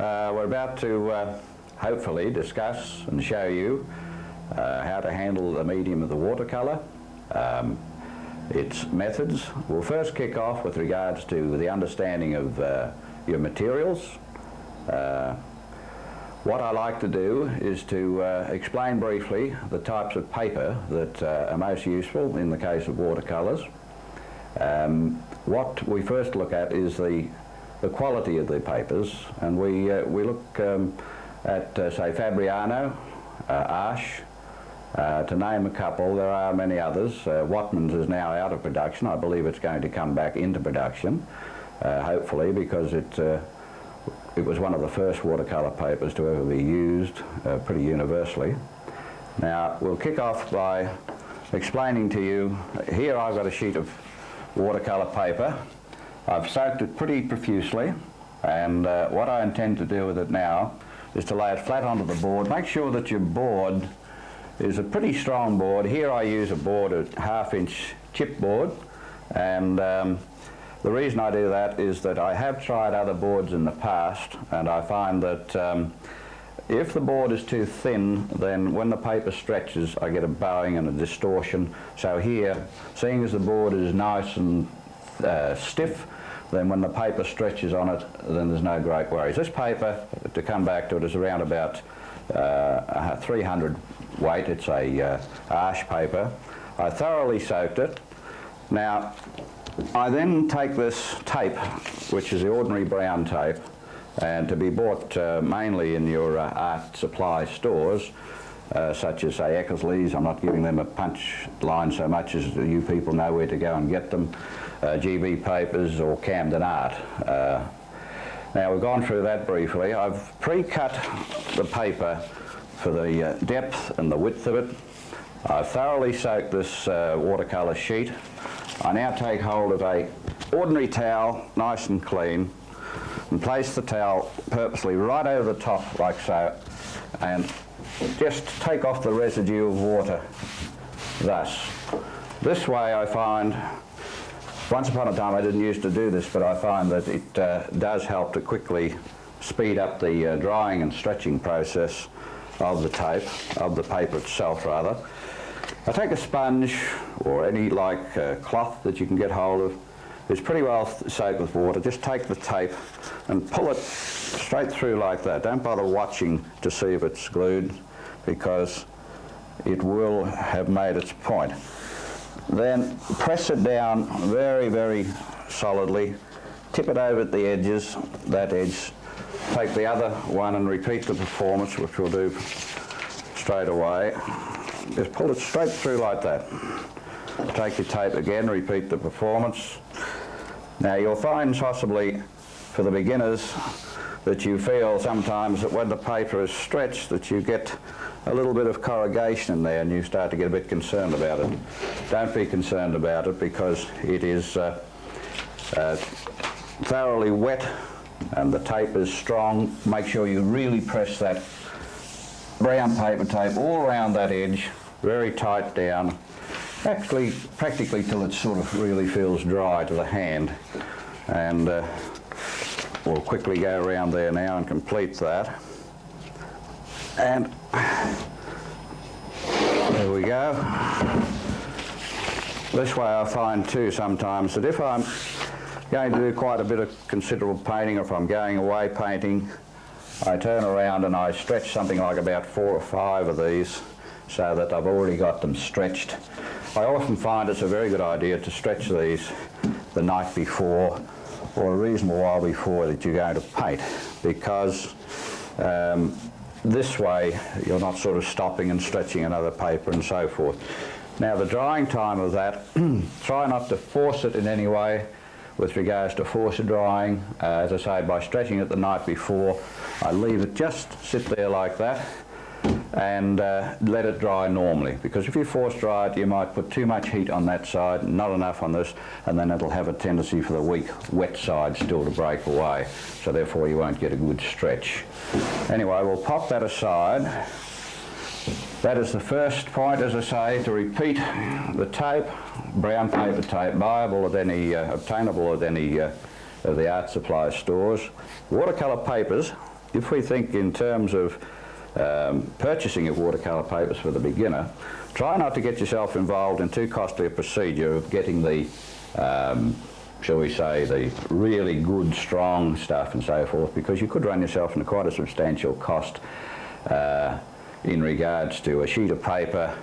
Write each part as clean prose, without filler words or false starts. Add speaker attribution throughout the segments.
Speaker 1: We're about to hopefully discuss and show you how to handle the medium of the watercolour, its methods. We'll first kick off with regards to the understanding of your materials. What I like to do is to explain briefly the types of paper that are most useful in the case of watercolours. What we first look at is the quality of the papers, and we look at say Fabriano, Arche, to name a couple. There are many others. Watman's is now out of production. I believe it's going to come back into production, hopefully, because it was one of the first watercolour papers to ever be used pretty universally. Now we'll kick off by explaining to you, here I've got a sheet of watercolour paper. I've soaked it pretty profusely, and what I intend to do with it now is to lay it flat onto the board. Make sure that your board is a pretty strong board. Here I use a board, a 1/2-inch chipboard, and the reason I do that is that I have tried other boards in the past, and I find that if the board is too thin, then when the paper stretches I get a bowing and a distortion. So here, seeing as the board is nice and stiff, then when the paper stretches on it, then there's no great worries. This paper, to come back to it, is around about 300 weight. It's a Arche paper. I thoroughly soaked it. Now, I then take this tape, which is the ordinary brown tape, and to be bought mainly in your art supply stores, such as say Eckersley's. I'm not giving them a punch line so much as you people know where to go and get them. GB Papers or Camden Art. Now we've gone through that briefly. I've pre-cut the paper for the depth and the width of it. I've thoroughly soaked this watercolour sheet. I now take hold of a ordinary towel, nice and clean, and place the towel purposely right over the top like so, and just take off the residue of water thus. This way I find, once upon a time I didn't used to do this, but I find that it does help to quickly speed up the drying and stretching process of the tape, of the paper itself rather. I take a sponge or any cloth that you can get hold of. It's pretty well soaked with water. Just take the tape and pull it straight through like that. Don't bother watching to see if it's glued, because it will have made its point. Then press it down very, very solidly. Tip it over at the edges, that edge. Take the other one and repeat the performance, which we'll do straight away. Just pull it straight through like that. Take your tape again, repeat the performance. Now you'll find possibly for the beginners that you feel sometimes that when the paper is stretched that you get a little bit of corrugation in there and you start to get a bit concerned about it. Don't be concerned about it, because it is thoroughly wet and the tape is strong. Make sure you really press that brown paper tape all around that edge, very tight down, actually practically till it sort of really feels dry to the hand. And we'll quickly go around there now and complete that. And there we go. This way I find too sometimes that if I'm going to do quite a bit of considerable painting, or if I'm going away painting, I turn around and I stretch something like about 4 or 5 of these so that I've already got them stretched. I often find it's a very good idea to stretch these the night before or a reasonable while before that you're going to paint, because this way you're not sort of stopping and stretching another paper and so forth. Now the drying time of that, try not to force it in any way with regards to forced drying. As I say, by stretching it the night before, I leave it just sit there like that and let it dry normally, because if you force dry it you might put too much heat on that side, not enough on this, and then it'll have a tendency for the weak wet side still to break away, so therefore you won't get a good stretch. Anyway, we'll pop that aside. That is the first point, as I say, to repeat the tape, brown paper tape, buyable at any, obtainable at any of the art supply stores. Watercolour papers if we think in terms of purchasing of watercolour papers for the beginner, try not to get yourself involved in too costly a procedure of getting the, shall we say, the really good, strong stuff and so forth, because you could run yourself into quite a substantial cost in regards to a sheet of paper.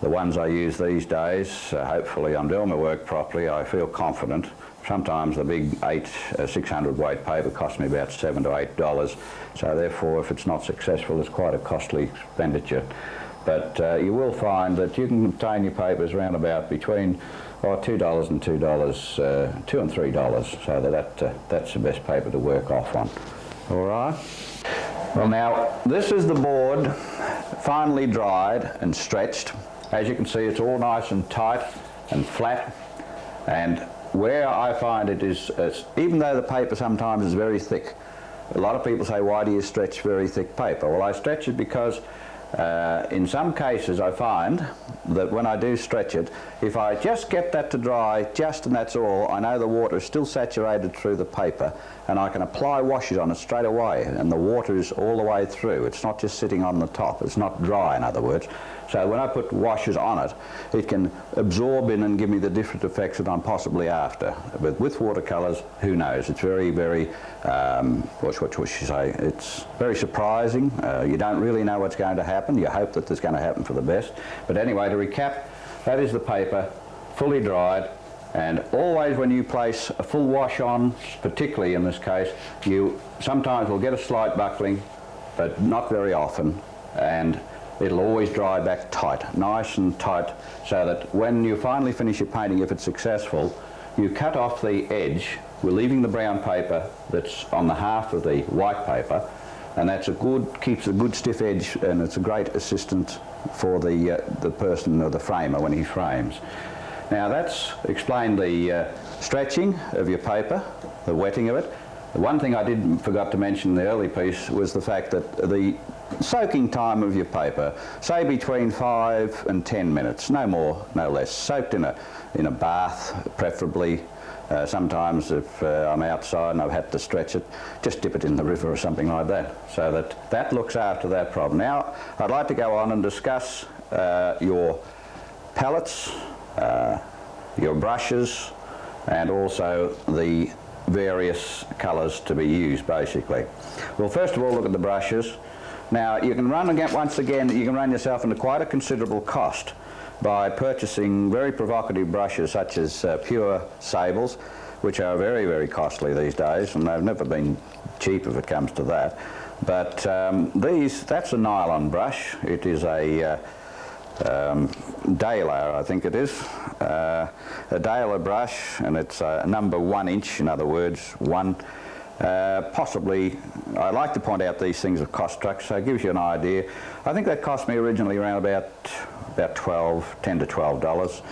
Speaker 1: The ones I use these days, hopefully I'm doing my work properly, I feel confident. Sometimes the big 600 weight paper costs me about $7 to $8, so therefore if it's not successful it's quite a costly expenditure. But you will find that you can obtain your papers around about between $2 and $2 and $3, so that's the best paper to work off on. All right? Well, now this is the board finely dried and stretched. As you can see, it's all nice and tight and flat, and where I find it is, even though the paper sometimes is very thick, a lot of people say, why do you stretch very thick paper? Well, I stretch it because in some cases I find that when I do stretch it, if I just get that to dry just and that's all, I know the water is still saturated through the paper and I can apply washes on it straight away and the water is all the way through. It's not just sitting on the top, it's not dry in other words. So when I put washes on it, it can absorb in and give me the different effects that I'm possibly after. But with watercolours, who knows? It's very, very, what should you say? It's very surprising. You don't really know what's going to happen. You hope that there's going to happen for the best. But anyway, to recap, that is the paper, fully dried. And always when you place a full wash on, particularly in this case, you sometimes will get a slight buckling, but not very often. And it'll always dry back tight, nice and tight, so that when you finally finish your painting, if it's successful, you cut off the edge. We're leaving the brown paper that's on the half of the white paper, and that's keeps a good stiff edge, and it's a great assistant for the person or the framer when he frames. Now that's explained the stretching of your paper, the wetting of it. The one thing I forgot to mention in the early piece was the fact that the soaking time of your paper, say between 5 and 10 minutes, no more, no less, soaked in a bath preferably. Sometimes if I'm outside and I've had to stretch it, just dip it in the river or something like that, so that looks after that problem. Now I'd like to go on and discuss your palettes, your brushes, and also the various colours to be used basically. Well, first of all, look at the brushes. Now you can once again you can run yourself into quite a considerable cost by purchasing very provocative brushes such as pure sables, which are very, very costly these days, and they've never been cheap if it comes to that. But that's a nylon brush. It is a Daler, I think it is, a Daler brush, and it's number 1 inch, in other words, 1. Possibly, I like to point out these things of cost structure, so it gives you an idea. I think that cost me originally around about $10 to $12.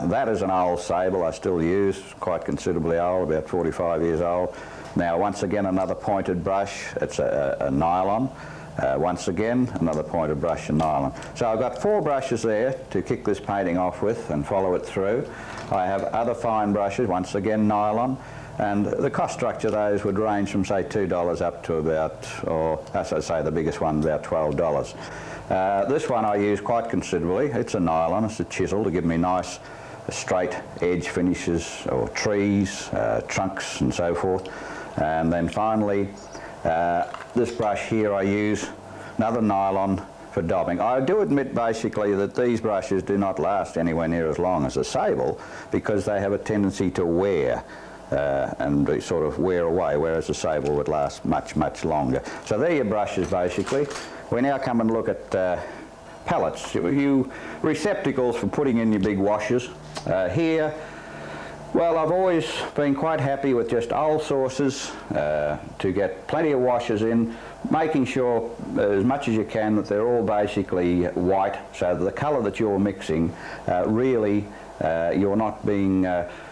Speaker 1: That is an old sable I still use, quite considerably old, about 45 years old. Now once again another pointed brush, it's a nylon. Once again another pointed brush and nylon. So I've got 4 brushes there to kick this painting off with and follow it through. I have other fine brushes, once again nylon. And the cost structure of those would range from say $2 up to about, or as I say, the biggest one about $12. This one I use quite considerably. It's a nylon, it's a chisel to give me nice straight edge finishes, or trees, trunks and so forth. And then finally, this brush here I use another nylon for daubing. I do admit basically that these brushes do not last anywhere near as long as a sable because they have a tendency to wear. And they sort of wear away, whereas the sable would last much, much longer. So there are your brushes basically. We now come and look at palettes, receptacles for putting in your big washes. Here, well, I've always been quite happy with just old sources to get plenty of washes in, making sure as much as you can that they're all basically white, so that the colour that you're mixing really you're not being,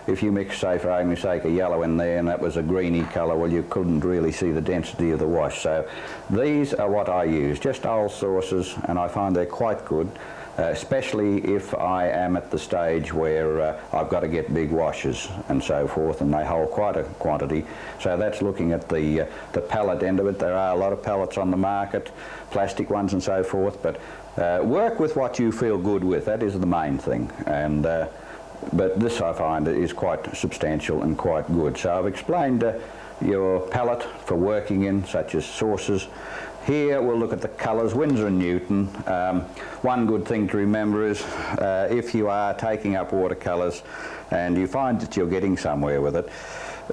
Speaker 1: if you mix, say for argument's sake, a yellow in there and that was a greeny colour, well you couldn't really see the density of the wash. So these are what I use, just old sources, and I find they're quite good. especially if I am at the stage where I've got to get big washes and so forth, and they hold quite a quantity. So that's looking at the pallet end of it. There are a lot of pallets on the market, plastic ones and so forth, but work with what you feel good with. That is the main thing. And but this, I find, is quite substantial and quite good. So I've explained your palette for working in, such as sources. Here we'll look at the colours, Winsor and Newton. One good thing to remember is if you are taking up watercolours and you find that you're getting somewhere with it,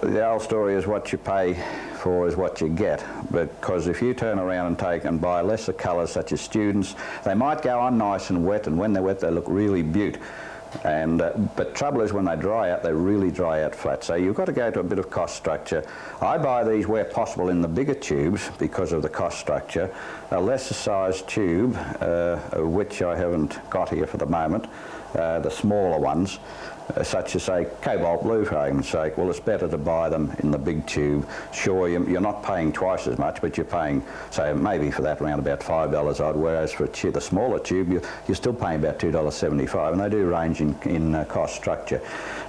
Speaker 1: the old story is what you pay for is what you get, because if you turn around and take and buy lesser colours, such as students, they might go on nice and wet, and when they're wet they look really beaut. And but trouble is, when they dry out, they really dry out flat. So you've got to go to a bit of cost structure. I buy these where possible in the bigger tubes because of the cost structure. A lesser sized tube, which I haven't got here for the moment, the smaller ones, such as, say, cobalt blue, for argument's sake, well, it's better to buy them in the big tube. Sure, you're not paying twice as much, but you're paying, say, maybe for that around about $5 odd, whereas for the smaller tube, you're still paying about $2.75, and they do range in cost structure.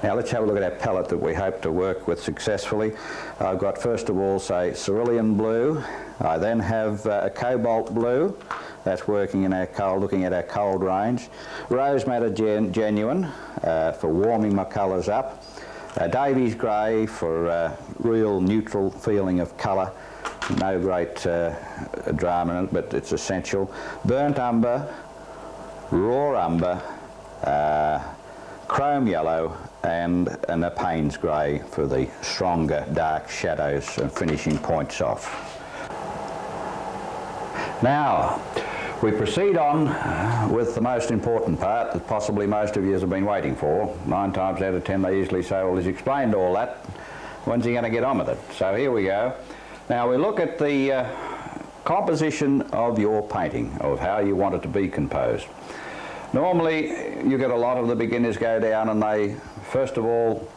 Speaker 1: Now, let's have a look at our palette that we hope to work with successfully. I've got, first of all, say, cerulean blue. I then have a cobalt blue. That's working in our cold, looking at our cold range. Rose madder genuine for warming my colours up. Davies grey for real neutral feeling of colour. No great drama in it, but it's essential. Burnt umber, raw umber, chrome yellow, and a Payne's grey for the stronger dark shadows and finishing points off. Now, we proceed on with the most important part that possibly most of you have been waiting for. 9 times out of 10 they usually say, well, he's explained all that, when's he going to get on with it? So here we go. Now we look at the composition of your painting, of how you want it to be composed. Normally you get a lot of the beginners go down and they first of all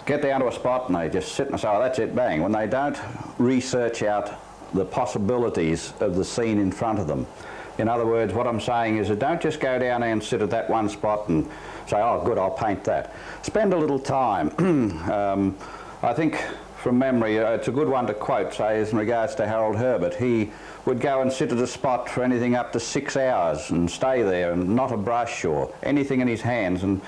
Speaker 1: get down to a spot and they just sit and say, oh, that's it, bang, when they don't research out the possibilities of the scene in front of them. In other words, what I'm saying is that don't just go down there and sit at that one spot and say, oh good, I'll paint that. Spend a little time. I think from memory it's a good one to quote, say, as in regards to Harold Herbert. He would go and sit at a spot for anything up to 6 hours and stay there, and not a brush or anything in his hands, and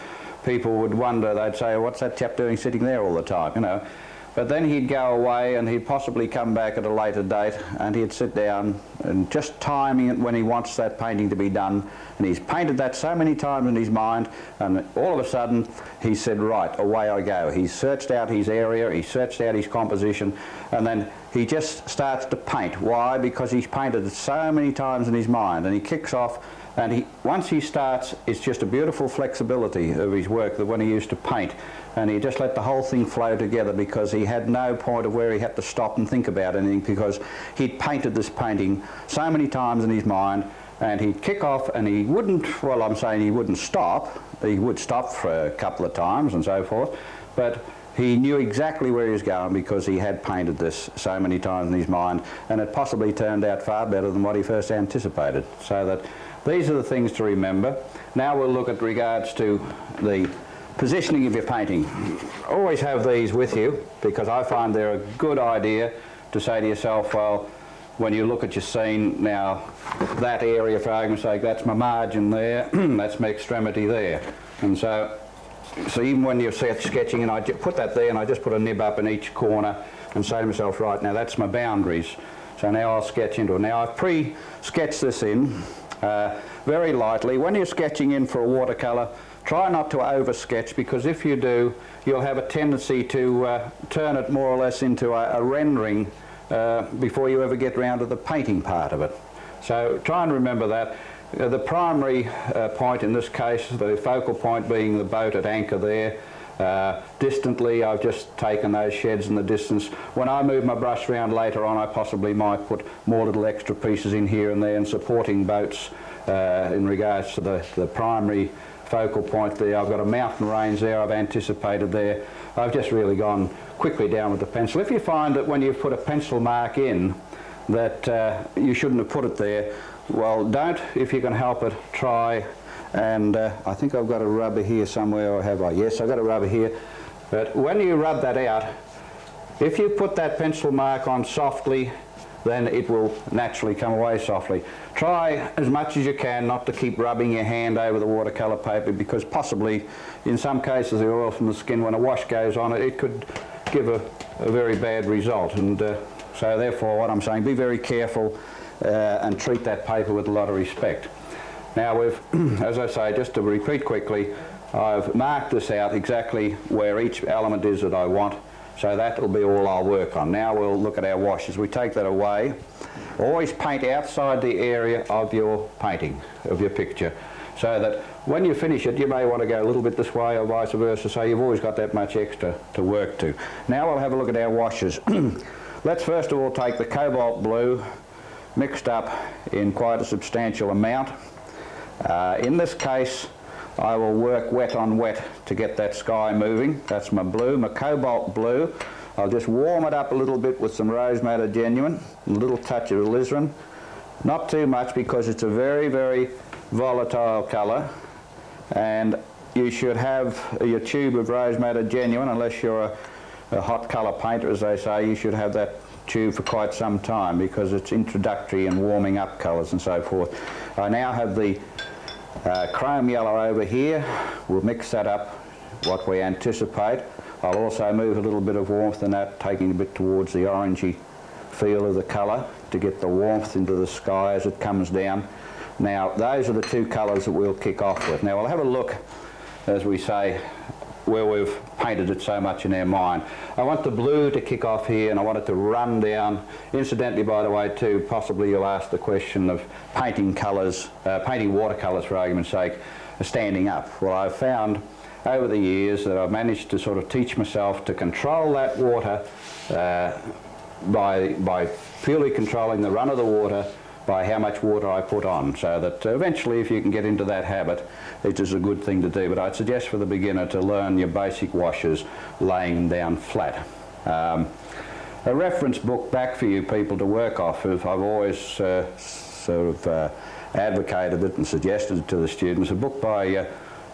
Speaker 1: people would wonder, they'd say, what's that chap doing sitting there all the time, you know. But then he'd go away and he'd possibly come back at a later date and he'd sit down and just timing it when he wants that painting to be done. And he's painted that so many times in his mind, and all of a sudden he said, right, away I go. He searched out his area, he searched out his composition, and then he just starts to paint. Why? Because he's painted it so many times in his mind, and he kicks off. And once he starts, it's just a beautiful flexibility of his work that when he used to paint, and he just let the whole thing flow together because he had no point of where he had to stop and think about anything, because he'd painted this painting so many times in his mind, and he'd kick off and he wouldn't, well, I'm saying he wouldn't stop. He would stop for a couple of times and so forth, but he knew exactly where he was going because he had painted this so many times in his mind, and it possibly turned out far better than what he first anticipated. So that these are the things to remember. Now we'll look at regards to the positioning of your painting. Always have these with you, because I find they're a good idea to say to yourself, well, when you look at your scene, now that area, for argument's sake, that's my margin there, that's my extremity there. And so even when you're sketching, and I put that there and I just put a nib up in each corner and say to myself, right, now that's my boundaries. So now I'll sketch into it. Now I've pre-sketched this in very lightly. When you're sketching in for a watercolour, try not to over-sketch, because if you do, you'll have a tendency to turn it more or less into a rendering before you ever get round to the painting part of it. So try and remember that. The primary point in this case, the focal point being the boat at anchor there. Distantly, I've just taken those sheds in the distance. When I move my brush around later on, I possibly might put more little extra pieces in here and there and supporting boats in regards to the primary focal point there. I've got a mountain range there I've anticipated there. I've just really gone quickly down with the pencil. If you find that when you've put a pencil mark in that you shouldn't have put it there, well, don't, if you can help it, try And I think I've got a rubber here somewhere, or have I? Yes, I've got a rubber here. But when you rub that out, if you put that pencil mark on softly, then it will naturally come away softly. Try as much as you can not to keep rubbing your hand over the watercolour paper, because possibly in some cases the oil from the skin, when a wash goes on it, it could give a very bad result. And so therefore what I'm saying, be very careful and treat that paper with a lot of respect. Now we've, as I say, just to repeat quickly, I've marked this out exactly where each element is that I want. So that will be all I'll work on. Now we'll look at our washes. We take that away. Always paint outside the area of your painting, of your picture, so that when you finish it, you may want to go a little bit this way or vice versa, so you've always got that much extra to work to. Now we'll have a look at our washes. Let's first of all take the cobalt blue, mixed up in quite a substantial amount. In this case, I will work wet on wet to get that sky moving. That's my blue, my cobalt blue. I'll just warm it up a little bit with some rose madder genuine, a little touch of alizarin. Not too much, because it's a very, very volatile colour, and you should have your tube of rose madder genuine, unless you're a hot colour painter, as they say. You should have that tube for quite some time, because it's introductory and warming up colours and so forth. I now have the chrome yellow over here. We'll mix that up what we anticipate. I'll also move a little bit of warmth in that, taking a bit towards the orangey feel of the colour to get the warmth into the sky as it comes down. Now those are the two colours that we'll kick off with. Now we'll have a look, as we say, where we've painted it so much in our mind. I want the blue to kick off here, and I want it to run down. Incidentally, by the way, too, possibly you'll ask the question of painting colours, painting watercolours for argument's sake, standing up. Well, I've found over the years that I've managed to sort of teach myself to control that water by purely controlling the run of the water by how much water I put on, so that eventually, if you can get into that habit, it is a good thing to do. But I'd suggest for the beginner to learn your basic washes laying them down flat. A reference book back for you people to work off. I've always advocated it and suggested it to the students. A book by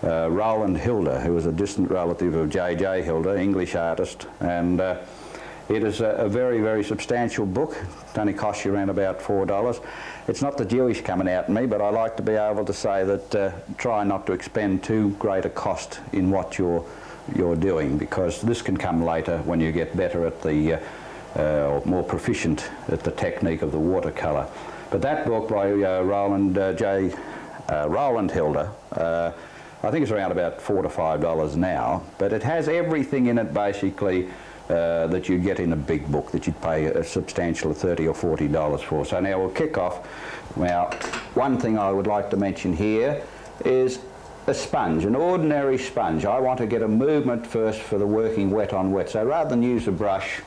Speaker 1: Roland Hilder, who was a distant relative of J.J. Hilder, English artist, and it is a very, very substantial book. It only costs you around about $4. It's not the Jewish coming out in me, but I like to be able to say that try not to expend too great a cost in what you're doing, because this can come later when you get better at the, or more proficient at the technique of the watercolour. But that book by Roland Hilder, I think it's around about $4 to $5 now, but it has everything in it basically that you get in a big book that you'd pay a substantial $30 or $40 for. So now we'll kick off. Now, one thing I would like to mention here is a sponge, an ordinary sponge. I want to get a movement first for the working wet on wet. So rather than use a brush,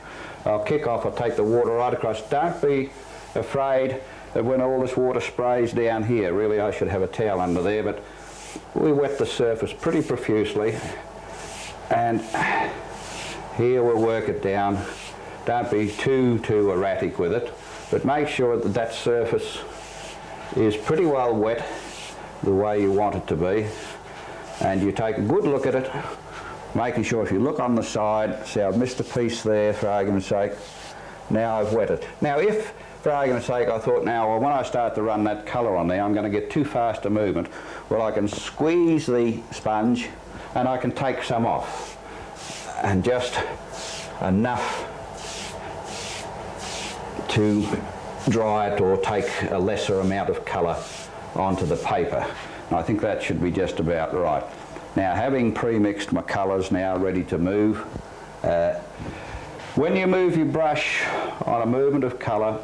Speaker 1: I'll kick off, I'll take the water right across. Don't be afraid that when all this water sprays down here, really I should have a towel under there, but we wet the surface pretty profusely, and here we'll work it down. Don't be too erratic with it, but make sure that that surface is pretty well wet the way you want it to be, and you take a good look at it, making sure if you look on the side, see I've missed a piece there for argument's sake, now I've wet it. Now if, for argument's sake, I thought now, well, when I start to run that colour on there, I'm going to get too fast a movement, well, I can squeeze the sponge and I can take some off, and just enough to dry it or take a lesser amount of colour onto the paper. And I think that should be just about right. Now, having pre-mixed my colours now ready to move, when you move your brush on a movement of colour,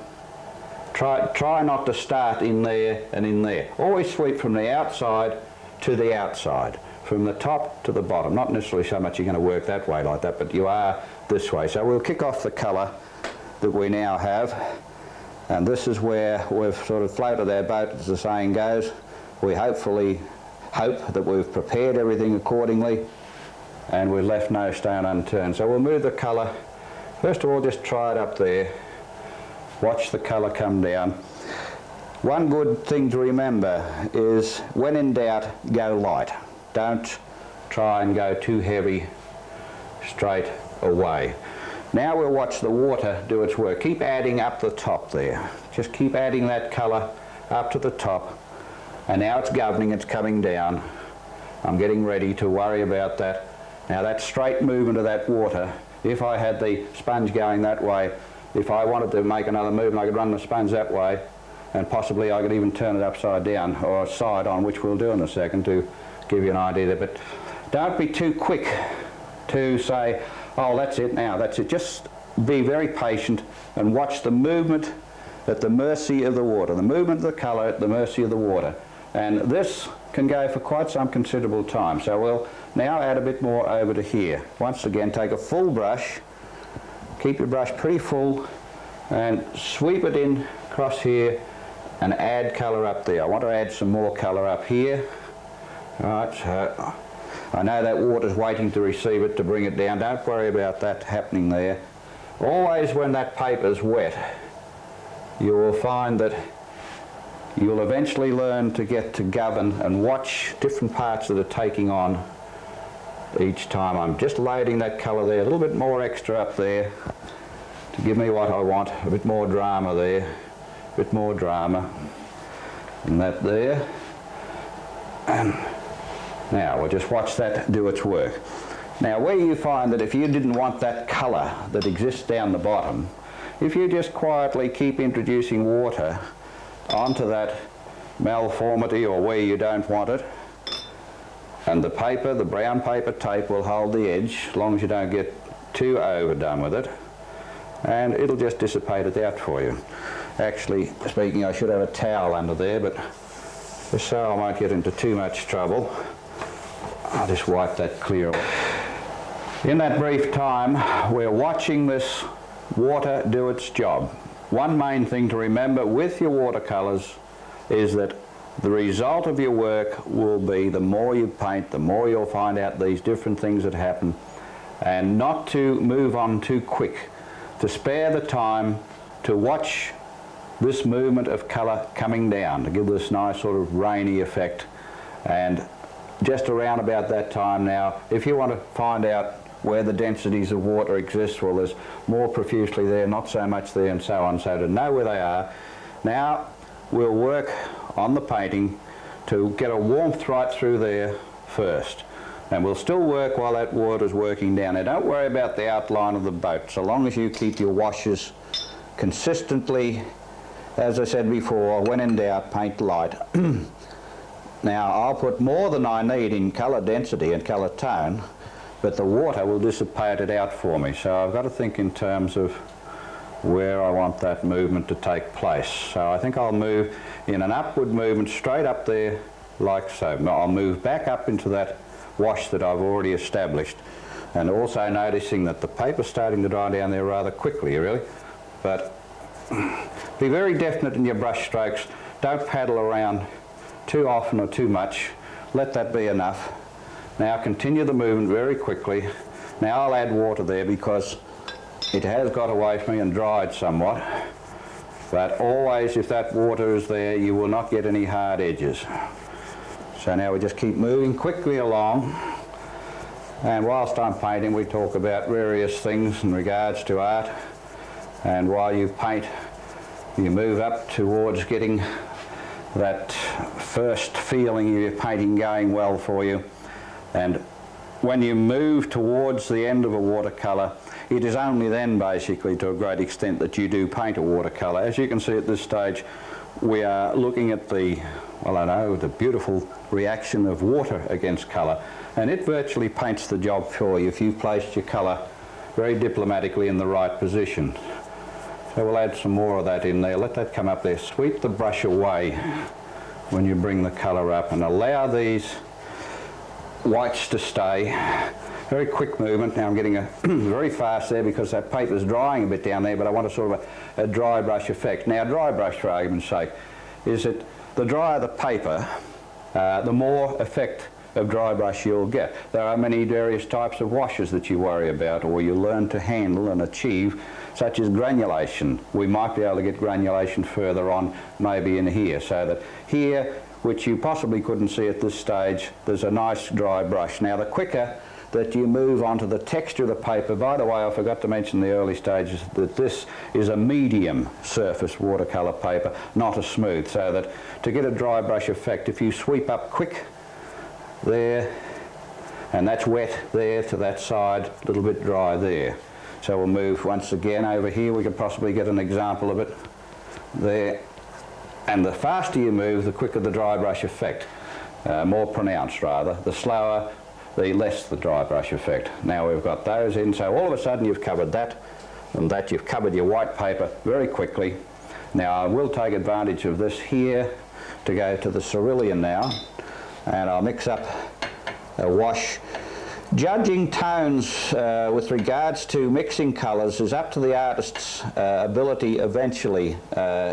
Speaker 1: try not to start in there and in there. Always sweep from the outside to the outside, from the top to the bottom. Not necessarily so much you're going to work that way like that, but you are this way. So we'll kick off the colour that we now have, and this is where we've sort of floated our boat, as the saying goes. We hopefully hope that we've prepared everything accordingly and we've left no stone unturned. So we'll move the colour. First of all, just try it up there. Watch the colour come down. One good thing to remember is when in doubt, go light. Don't try and go too heavy straight away. Now we'll watch the water do its work. Keep adding up the top there. Just keep adding that colour up to the top. And now it's governing, it's coming down. I'm getting ready to worry about that. Now that straight movement of that water, if I had the sponge going that way, if I wanted to make another movement, I could run the sponge that way, and possibly I could even turn it upside down or side on, which we'll do in a second to give you an idea there. But don't be too quick to say, oh, that's it now, that's it. Just be very patient and watch the movement at the mercy of the water, the movement of the colour at the mercy of the water. And this can go for quite some considerable time. So we'll now add a bit more over to here. Once again, take a full brush, keep your brush pretty full, and sweep it in across here and add colour up there. I want to add some more colour up here. Right, so I know that water's waiting to receive it to bring it down. Don't worry about that happening there. Always when that paper's wet, you will find that you'll eventually learn to get to govern and watch different parts that are taking on each time. I'm just loading that colour there, a little bit more extra up there to give me what I want, a bit more drama there, a bit more drama, and that there. And now we'll just watch that do its work. Now where you find that if you didn't want that colour that exists down the bottom, if you just quietly keep introducing water onto that malformity or where you don't want it, and the paper, the brown paper tape, will hold the edge as long as you don't get too overdone with it, and it'll just dissipate it out for you. Actually speaking, I should have a towel under there, but just so I won't get into too much trouble, I'll just wipe that clear. In that brief time, we're watching this water do its job. One main thing to remember with your watercolours is that the result of your work will be the more you paint, the more you'll find out these different things that happen, and not to move on too quick, to spare the time to watch this movement of colour coming down, to give this nice sort of rainy effect. And just around about that time now, if you want to find out where the densities of water exist, well, there's more profusely there, not so much there, and so on. So to know where they are, now we'll work on the painting to get a warmth right through there first. And we'll still work while that water's working down. Now don't worry about the outline of the boat, so long as you keep your washes consistently, as I said before, when in doubt, paint light. Now I'll put more than I need in colour density and colour tone, but the water will dissipate it out for me. So I've got to think in terms of where I want that movement to take place. So I think I'll move in an upward movement straight up there like so. I'll move back up into that wash that I've already established, and also noticing that the paper's starting to dry down there rather quickly, really. But be very definite in your brush strokes. Don't paddle around too often or too much. Let that be enough. Now continue the movement very quickly. Now I'll add water there because it has got away from me and dried somewhat. But always, if that water is there, you will not get any hard edges. So now we just keep moving quickly along. And whilst I'm painting, we talk about various things in regards to art. And while you paint, you move up towards getting that first feeling of your painting going well for you. And when you move towards the end of a watercolour, it is only then basically to a great extent that you do paint a watercolour. As you can see at this stage, we are looking at the, well, I know, the beautiful reaction of water against colour, and it virtually paints the job for you if you've placed your colour very diplomatically in the right position. So we'll add some more of that in there. Let that come up there. Sweep the brush away when you bring the colour up and allow these whites to stay. Very quick movement. Now I'm getting a very fast there because that paper's drying a bit down there, but I want a sort of a dry brush effect. Now dry brush, for argument's sake, is that the drier the paper, the more effect of dry brush you'll get. There are many various types of washes that you worry about or you learn to handle and achieve, such as granulation. We might be able to get granulation further on, maybe in here, so that here, which you possibly couldn't see at this stage, there's a nice dry brush. Now the quicker that you move onto the texture of the paper, by the way, I forgot to mention in the early stages that this is a medium surface watercolour paper, not a smooth, so that to get a dry brush effect, if you sweep up quick there, and that's wet there to that side, a little bit dry there. So we'll move once again over here, we could possibly get an example of it there. And the faster you move, the quicker the dry brush effect, more pronounced rather, the slower, the less the dry brush effect. Now we've got those in, so all of a sudden you've covered that, and that you've covered your white paper very quickly. Now I will take advantage of this here to go to the cerulean now, and I'll mix up a wash. Judging tones with regards to mixing colours is up to the artist's ability eventually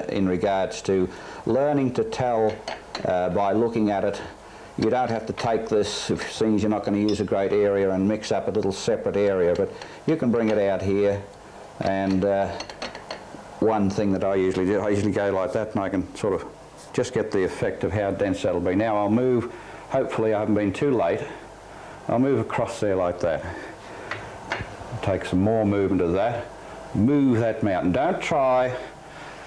Speaker 1: in regards to learning to tell by looking at it. You don't have to take this, if seeing you're not going to use a great area, and mix up a little separate area, but you can bring it out here. And one thing that I usually do, I usually go like that, and I can sort of just get the effect of how dense that'll be. Now I'll move, hopefully I haven't been too late, I'll move across there like that. Take some more movement of that. Move that mountain. Don't try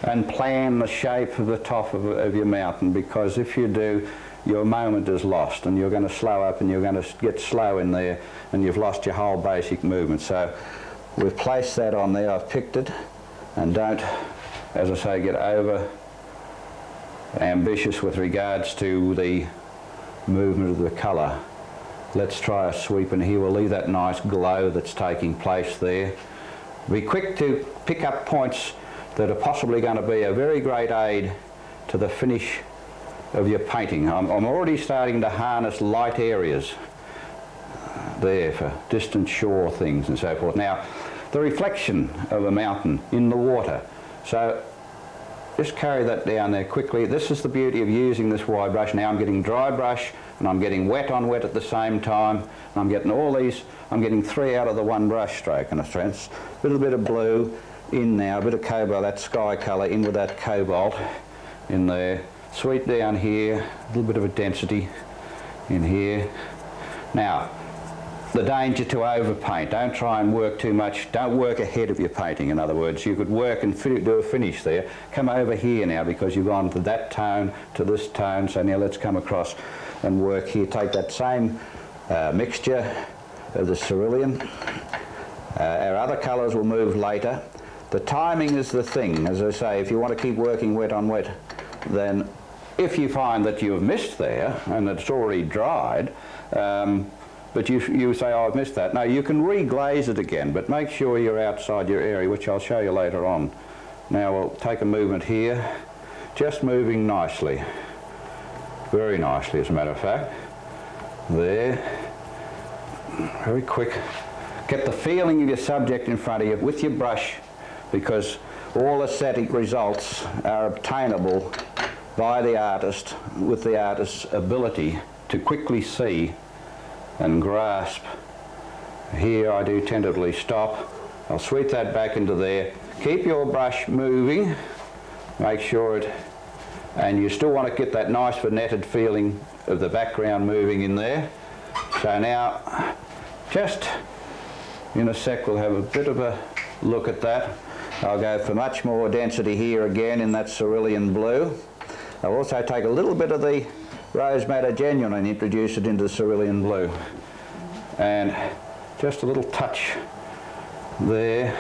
Speaker 1: and plan the shape of the top of your mountain, because if you do, your moment is lost and you're going to slow up and you're going to get slow in there and you've lost your whole basic movement. So we've placed that on there, I've picked it, and don't, as I say, get over ambitious with regards to the movement of the colour. Let's try a sweep in here. We'll leave that nice glow that's taking place there. Be quick to pick up points that are possibly going to be a very great aid to the finish of your painting. I'm already starting to harness light areas there for distant shore things and so forth. Now, the reflection of a mountain in the water. So just carry that down there quickly. This is the beauty of using this wide brush. Now I'm getting dry brush and I'm getting wet on wet at the same time. And I'm getting all these, I'm getting 3 out of the 1 brush stroke in a sense. A little bit of blue in now, a bit of cobalt, that sky colour in with that cobalt in there. Sweep down here, a little bit of a density in here. Now, the danger to overpaint. Don't try and work too much. Don't work ahead of your painting, in other words. You could work and do a finish there. Come over here now, because you've gone from that tone to this tone. So now let's come across and work here. Take that same mixture of the cerulean. Our other colours will move later. The timing is the thing. As I say, if you want to keep working wet on wet, then if you find that you've missed there and it's already dried, but you say, oh, I've missed that. No, you can re-glaze it again, but make sure you're outside your area, which I'll show you later on. Now we'll take a movement here, just moving nicely. Very nicely, as a matter of fact. There. Very quick. Get the feeling of your subject in front of you with your brush, because all aesthetic results are obtainable by the artist with the artist's ability to quickly see and grasp. Here I do tentatively stop. I'll sweep that back into there. Keep your brush moving. Make sure it, and you still want to get that nice vinetted feeling of the background moving in there. So now, just in a sec we'll have a bit of a look at that. I'll go for much more density here again in that cerulean blue. I'll also take a little bit of the rose madder genuine and introduce it into the cerulean blue. And just a little touch there.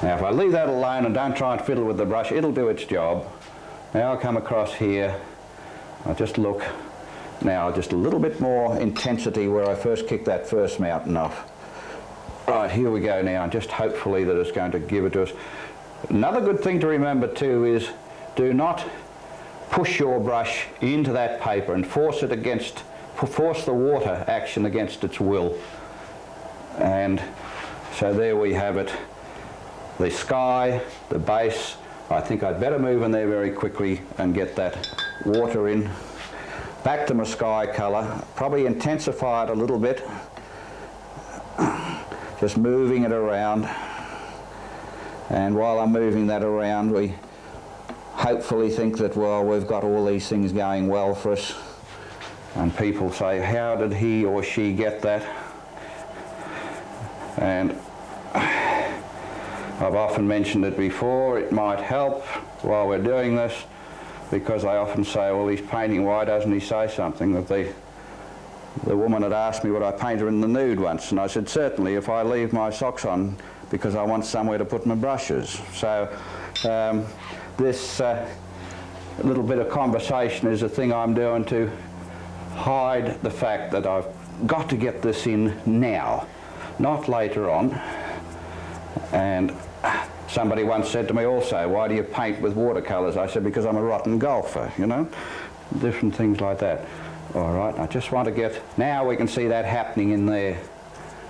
Speaker 1: Now if I leave that alone and don't try and fiddle with the brush, it'll do its job. Now I'll come across here. I'll just look. Now just a little bit more intensity where I first kicked that first mountain off. Right, here we go now, and just hopefully that it's going to give it to us. Another good thing to remember too is do not push your brush into that paper and force the water action against its will. And so there we have it. The sky, the base. I think I'd better move in there very quickly and get that water in. back to my sky colour, probably intensify it a little bit, just moving it around. And while I'm moving that around, we hopefully think that, well, we've got all these things going well for us. And people say, how did he or she get that? And I've often mentioned it before, it might help while we're doing this, because I often say, well, he's painting, why doesn't he say something? That the woman had asked me would I paint her in the nude once, and I said, certainly, if I leave my socks on, because I want somewhere to put my brushes. So this little bit of conversation is a thing I'm doing to hide the fact that I've got to get this in now, not later on. And somebody once said to me also, why do you paint with watercolours? I said, because I'm a rotten golfer, you know, different things like that. All right, I just want to get, now we can see that happening in there,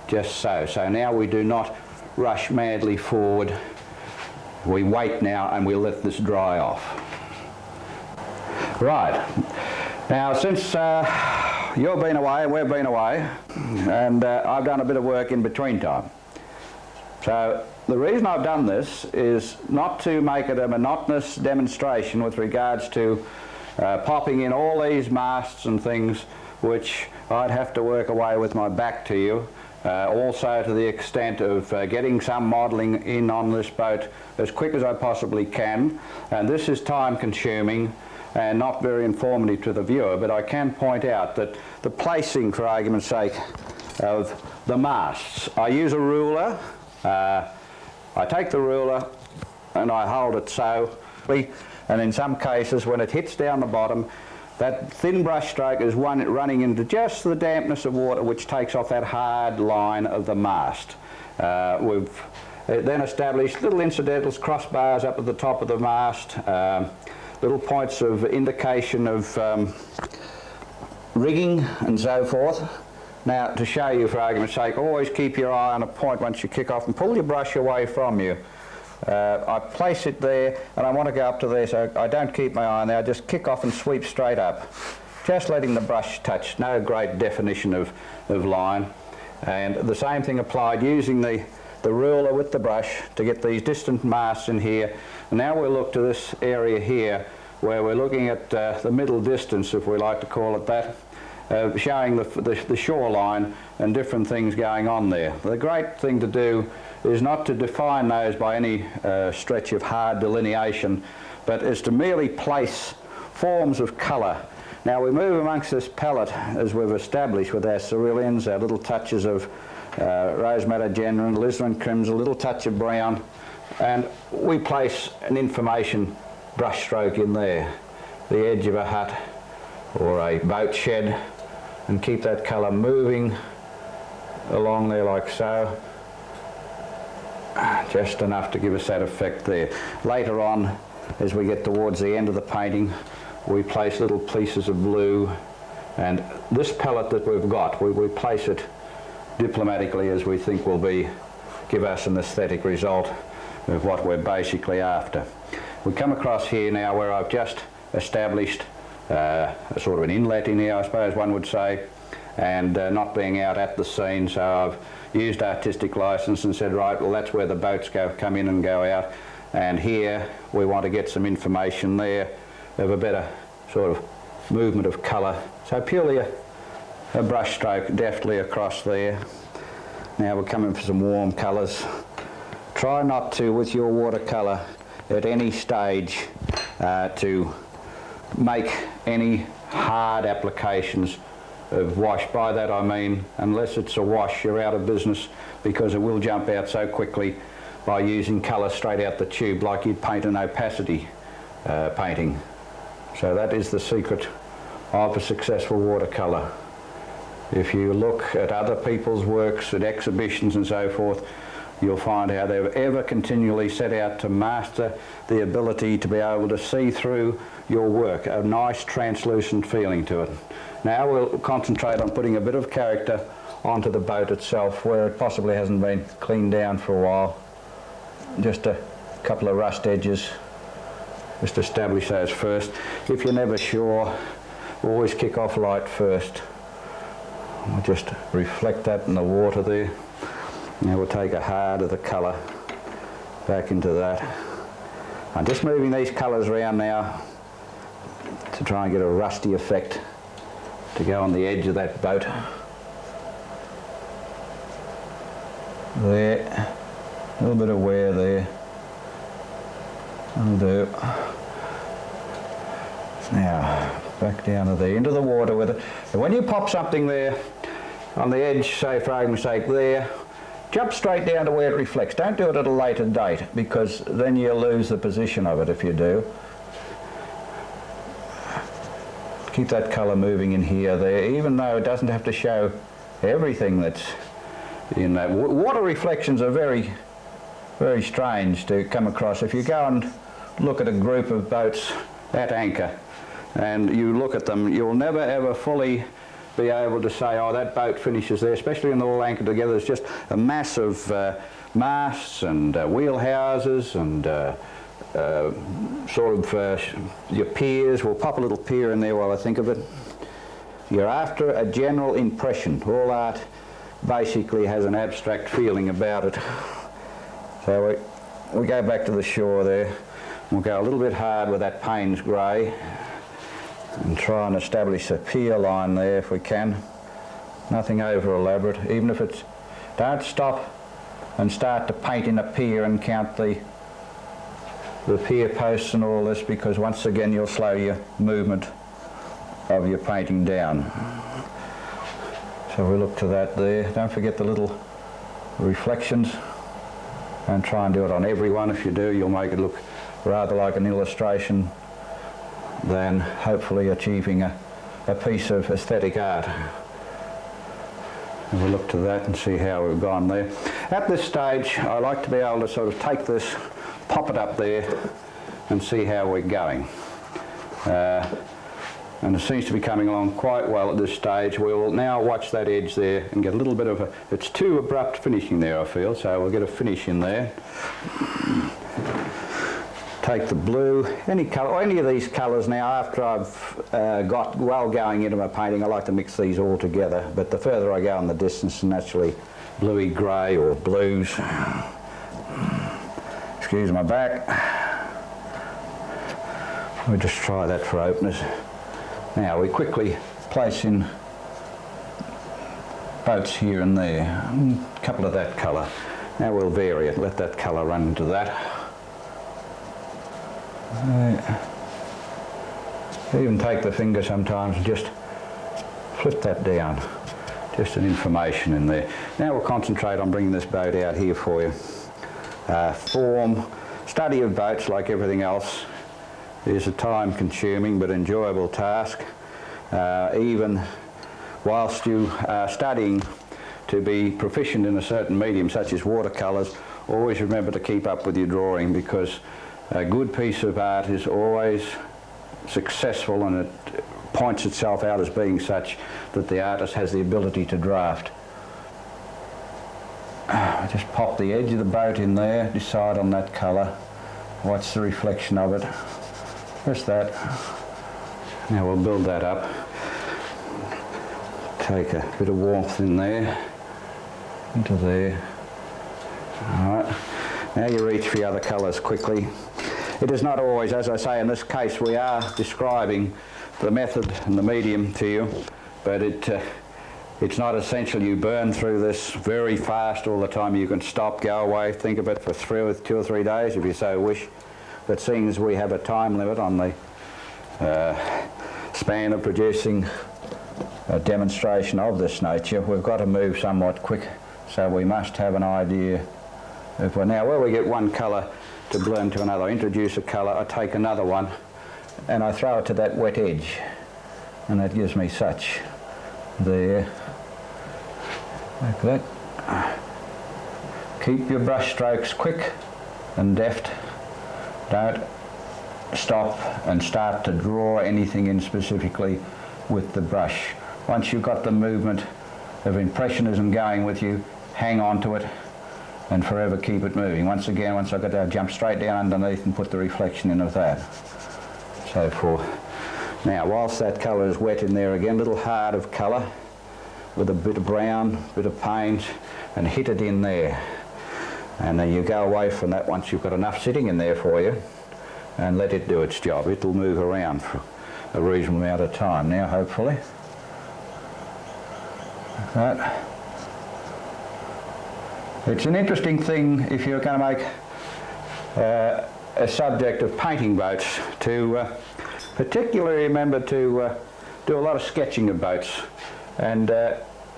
Speaker 1: just so. So now we do not rush madly forward. We wait now and we let this dry off. Right, now since you've been away and we've been away, and I've done a bit of work in between time. So the reason I've done this is not to make it a monotonous demonstration with regards to popping in all these masts and things which I'd have to work away with my back to you. Also to the extent of getting some modelling in on this boat as quick as I possibly can. And this is time consuming and not very informative to the viewer, but I can point out that the placing, for argument's sake, of the masts. I use a ruler. I take the ruler and I hold it so, and in some cases when it hits down the bottom, that thin brush stroke is running into just the dampness of water which takes off that hard line of the mast. We've then established little incidentals, crossbars up at the top of the mast, little points of indication of rigging and so forth. Now, to show you, for argument's sake, always keep your eye on a point once you kick off and pull your brush away from you. I place it there and I want to go up to there, so I don't keep my eye on there, I just kick off and sweep straight up. Just letting the brush touch, no great definition of line. And the same thing applied using the ruler with the brush to get these distant masts in here. And now we'll look to this area here where we're looking at the middle distance, if we like to call it that. Showing the shoreline and different things going on there. The great thing to do is not to define those by any stretch of hard delineation, but is to merely place forms of colour. Now we move amongst this palette, as we've established with our ceruleans, our little touches of rose magenta and alizarin crimson, a little touch of brown, and we place an information brush stroke in there, the edge of a hut or a boat shed, and keep that colour moving along there like so, just enough to give us that effect there. Later on, as we get towards the end of the painting, we place little pieces of blue, and this palette that we've got, we place it diplomatically as we think will give us an aesthetic result of what we're basically after. We come across here now where I've just established a sort of an inlet in here, I suppose one would say, and not being out at the scene, so I've used artistic license and said, right, well, that's where the boats come in and go out, and here we want to get some information there of a better sort of movement of colour. So purely a brush stroke deftly across there. Now we're coming for some warm colours. Try not to, with your watercolour, at any stage to make any hard applications of wash. By that I mean, unless it's a wash, you're out of business, because it will jump out so quickly by using colour straight out the tube, like you'd paint an opacity painting. So that is the secret of a successful watercolour. If you look at other people's works at exhibitions and so forth, you'll find how they've ever continually set out to master the ability to be able to see through your work, a nice translucent feeling to it. Now we'll concentrate on putting a bit of character onto the boat itself where it possibly hasn't been cleaned down for a while. Just a couple of rust edges, just establish those first. If you're never sure, always kick off light first. We'll just reflect that in the water there. Now we'll take a hard of the colour back into that. I'm just moving these colours around now to try and get a rusty effect to go on the edge of that boat. There, a little bit of wear there. That'll do. Now, back down to there, into the water with it. And when you pop something there on the edge, say for argument's sake there, jump straight down to where it reflects. Don't do it at a later date, because then you'll lose the position of it if you do. Keep that colour moving in here, there, even though it doesn't have to show everything that's in that. Water reflections are very, very strange to come across. If you go and look at a group of boats at anchor and you look at them, you'll never ever fully be able to say, oh, that boat finishes there, especially when they're all anchored together. There's just a mass of masts and wheelhouses and your piers. We'll pop a little pier in there while I think of it. You're after a general impression. All art basically has an abstract feeling about it. So we go back to the shore there. We'll go a little bit hard with that Payne's grey and try and establish a pier line there if we can. Nothing over elaborate. Even if it's, don't stop and start to paint in a pier and count the pier posts and all this, because once again you'll slow your movement of your painting down. So we look to that there. Don't forget the little reflections, and try and do it on every one. If you do, you'll make it look rather like an illustration than hopefully achieving a piece of aesthetic art. And we'll look to that and see how we've gone there. At this stage, I like to be able to sort of take this, pop it up there and see how we're going. And it seems to be coming along quite well at this stage. We'll now watch that edge there and get a little bit of a, it's too abrupt finishing there, I feel, so we'll get a finish in there. Take the blue, any colour, any of these colours now, after I've got well going into my painting, I like to mix these all together, but the further I go in the distance, naturally bluey grey or blues. Excuse my back. We'll just try that for openness. Now we quickly place in boats here and there, a couple of that colour. Now we'll vary it, let that colour run into that. Even take the finger sometimes and just flip that down, just an information in there. Now we'll concentrate on bringing this boat out here for you. Form, study of boats, like everything else, is a time-consuming but enjoyable task. Even whilst you are studying to be proficient in a certain medium, such as watercolours, always remember to keep up with your drawing, because a good piece of art is always successful, and it points itself out as being such that the artist has the ability to draft. Just pop the edge of the boat in there, decide on that colour, watch the reflection of it, just that. Now we'll build that up, take a bit of warmth in there, into there. Alright, now you reach for the other colours quickly. It is not always, as I say, in this case we are describing the method and the medium to you, but it's not essential you burn through this very fast all the time. You can stop, go away, think of it for 2 or 3 days if you so wish. But seeing as we have a time limit on the span of producing a demonstration of this nature, we've got to move somewhat quick, so we must have an idea of, well, now where we get one colour to blend to another, I introduce a colour, I take another one and I throw it to that wet edge, and that gives me such there, like that. Keep your brush strokes quick and deft. Don't stop and start to draw anything in specifically with the brush. Once you've got the movement of impressionism going with you, hang on to it and forever keep it moving. Once again, once I've got to jump straight down underneath and put the reflection in of that. So for Now, whilst that colour is wet in there again, a little hard of colour with a bit of brown, bit of paint, and hit it in there. And then you go away from that once you've got enough sitting in there for you, and let it do its job. It'll move around for a reasonable amount of time now, hopefully. Right. It's an interesting thing if you're going to make a subject of painting boats to particularly remember to do a lot of sketching of boats, and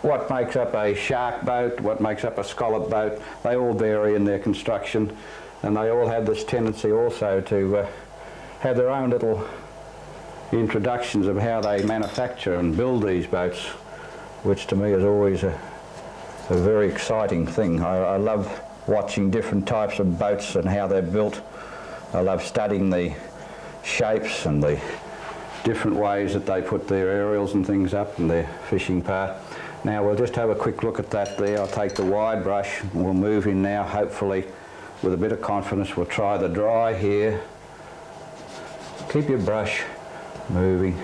Speaker 1: what makes up a shark boat, what makes up a scallop boat, they all vary in their construction, and they all have this tendency also to have their own little introductions of how they manufacture and build these boats, which to me is always a very exciting thing. I love watching different types of boats and how they're built. I love studying the shapes and the different ways that they put their aerials and things up and their fishing part. Now we'll just have a quick look at that there. I'll take the wide brush and we'll move in now, hopefully with a bit of confidence. We'll try the dry here. Keep your brush moving.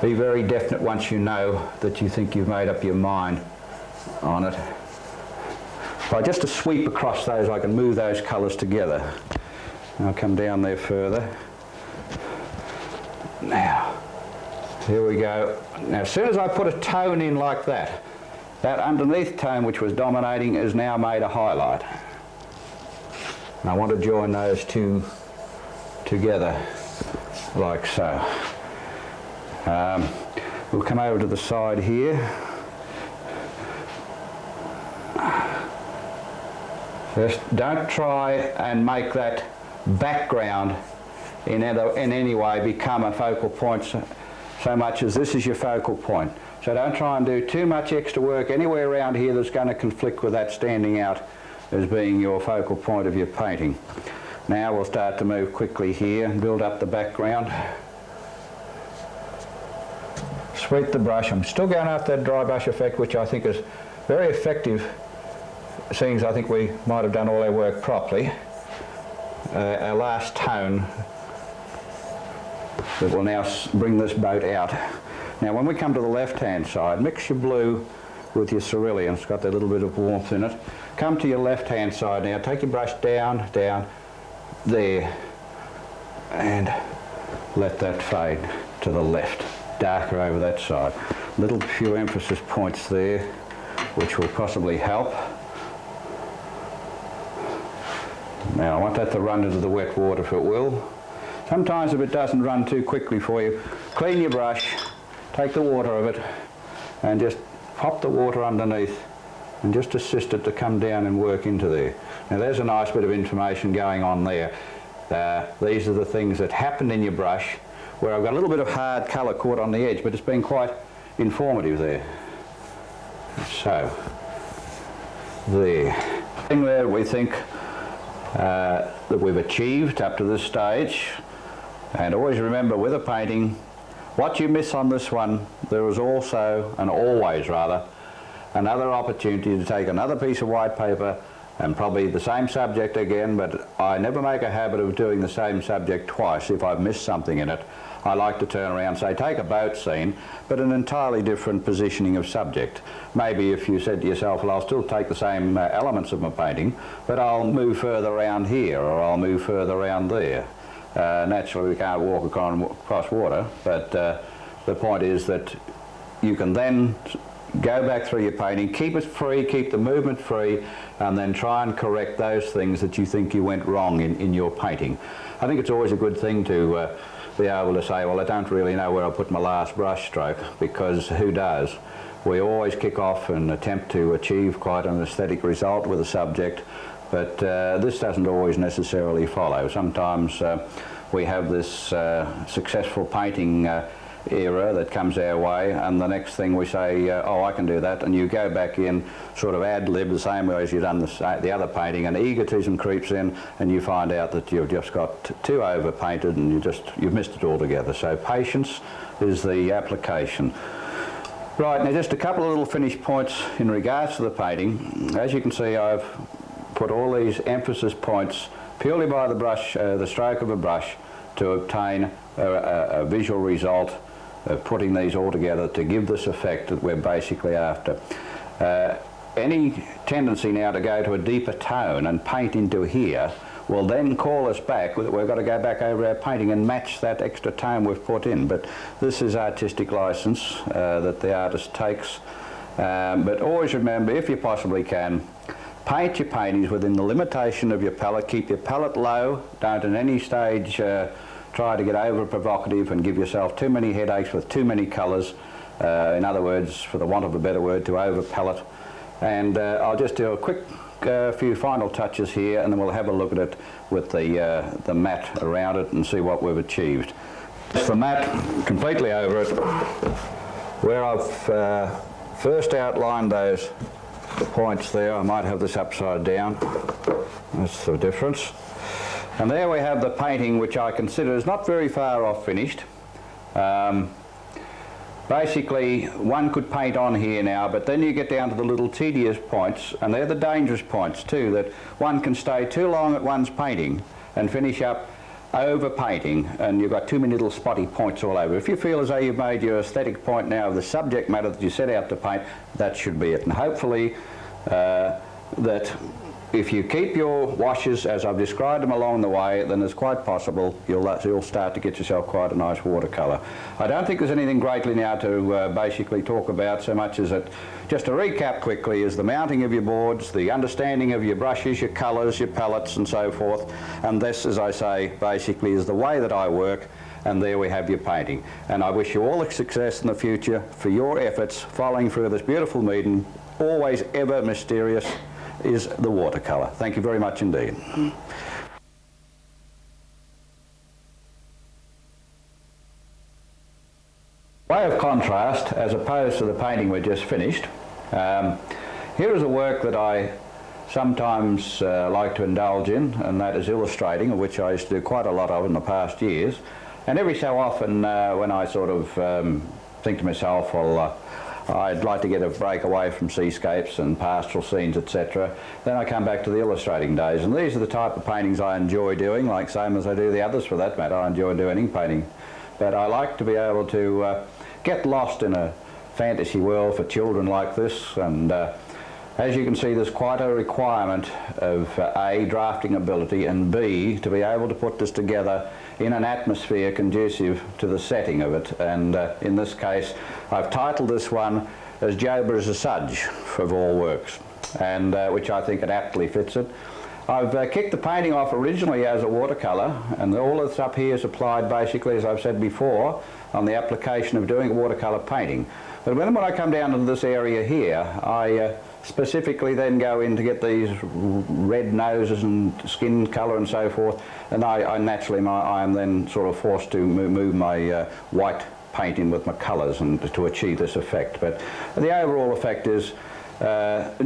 Speaker 1: Be very definite once you know that you think you've made up your mind on it. By just a sweep across those, I can move those colours together. I'll come down there further. Now, here we go. Now, as soon as I put a tone in like that, that underneath tone which was dominating is now made a highlight. And I want to join those two together like so. We'll come over to the side here. Just don't try and make that background in any way become a focal point so much as this is your focal point. So don't try and do too much extra work anywhere around here that's going to conflict with that standing out as being your focal point of your painting. Now we'll start to move quickly here and build up the background. Sweep the brush. I'm still going after that dry brush effect, which I think is very effective, seeing as I think we might have done all our work properly. Our last tone that will now bring this boat out. Now when we come to the left hand side, mix your blue with your cerulean. It's got that little bit of warmth in it. Come to your left hand side now, take your brush down, down, there, and let that fade to the left, darker over that side. Little few emphasis points there which will possibly help. Now I want that to run into the wet water if it will. Sometimes if it doesn't run too quickly for you, clean your brush, take the water of it and just pop the water underneath and just assist it to come down and work into there. Now there's a nice bit of information going on there. These are the things that happen in your brush where I've got a little bit of hard colour caught on the edge, but it's been quite informative there. So, there. The thing there we think that we've achieved up to this stage, and always remember with a painting, what you miss on this one, there is also, and always rather, another opportunity to take another piece of white paper and probably the same subject again, but I never make a habit of doing the same subject twice if I've missed something in it. I like to turn around and say, take a boat scene, but an entirely different positioning of subject. Maybe if you said to yourself, well, I'll still take the same elements of my painting, but I'll move further around here, or I'll move further around there. Naturally, we can't walk across water, but the point is that you can then go back through your painting, keep it free, keep the movement free, and then try and correct those things that you think you went wrong in your painting. I think it's always a good thing to be able to say, well, I don't really know where I put my last brush stroke, because who does? We always kick off and attempt to achieve quite an aesthetic result with a subject, but this doesn't always necessarily follow. Sometimes we have this successful painting era that comes our way, and the next thing we say, oh, I can do that, and you go back in, sort of ad-lib the same way as you've done the other painting, and egotism creeps in, and you find out that you've just got too over-painted and you've missed it altogether. So patience is the application. Right, now just a couple of little finish points in regards to the painting. As you can see, I've put all these emphasis points purely by the brush, the stroke of a brush, to obtain a visual result of putting these all together to give this effect that we're basically after. Any tendency now to go to a deeper tone and paint into here will then call us back. We've got to go back over our painting and match that extra tone we've put in. But this is artistic license that the artist takes. But always remember, if you possibly can, paint your paintings within the limitation of your palette. Keep your palette low. Don't at any stage try to get over provocative and give yourself too many headaches with too many colours. In other words, for the want of a better word, to over palette. And I'll just do a quick few final touches here, and then we'll have a look at it with the mat around it and see what we've achieved. It's the mat completely over it, where I've first outlined those points there. I might have this upside down. That's the difference. And there we have the painting, which I consider is not very far off finished. Basically, one could paint on here now, but then you get down to the little tedious points, and they're the dangerous points too, that one can stay too long at one's painting and finish up over painting, and you've got too many little spotty points all over. If you feel as though you've made your aesthetic point now of the subject matter that you set out to paint, that should be it. And hopefully that if you keep your washes as I've described them along the way, then it's quite possible you'll start to get yourself quite a nice watercolour. I don't think there's anything greatly now to basically talk about so much as that, just to recap quickly, is the mounting of your boards, the understanding of your brushes, your colours, your palettes and so forth. And this, as I say, basically is the way that I work. And there we have your painting. And I wish you all the success in the future for your efforts following through this beautiful medium, always ever mysterious, is the watercolour. Thank you very much indeed. Way of contrast, as opposed to the painting we just finished, here is a work that I sometimes like to indulge in, and that is illustrating, of which I used to do quite a lot of in the past years. And every so often when I sort of think to myself, well, I'd like to get a break away from seascapes and pastoral scenes, etc. Then I come back to the illustrating days, and these are the type of paintings I enjoy doing, like same as I do the others for that matter. I enjoy doing ink painting. But I like to be able to get lost in a fantasy world for children like this, and as you can see, there's quite a requirement of A, drafting ability, and B, to be able to put this together in an atmosphere conducive to the setting of it. And in this case, I've titled this one as Joba as a Sudge, of all works, and which I think it aptly fits it. I've kicked the painting off originally as a watercolour, and all that's up here is applied basically, as I've said before, on the application of doing a watercolour painting. But when I come down into this area here, I specifically then go in to get these red noses and skin colour and so forth, and I naturally, I am then sort of forced to move my white paint in with my colours and to achieve this effect. But the overall effect is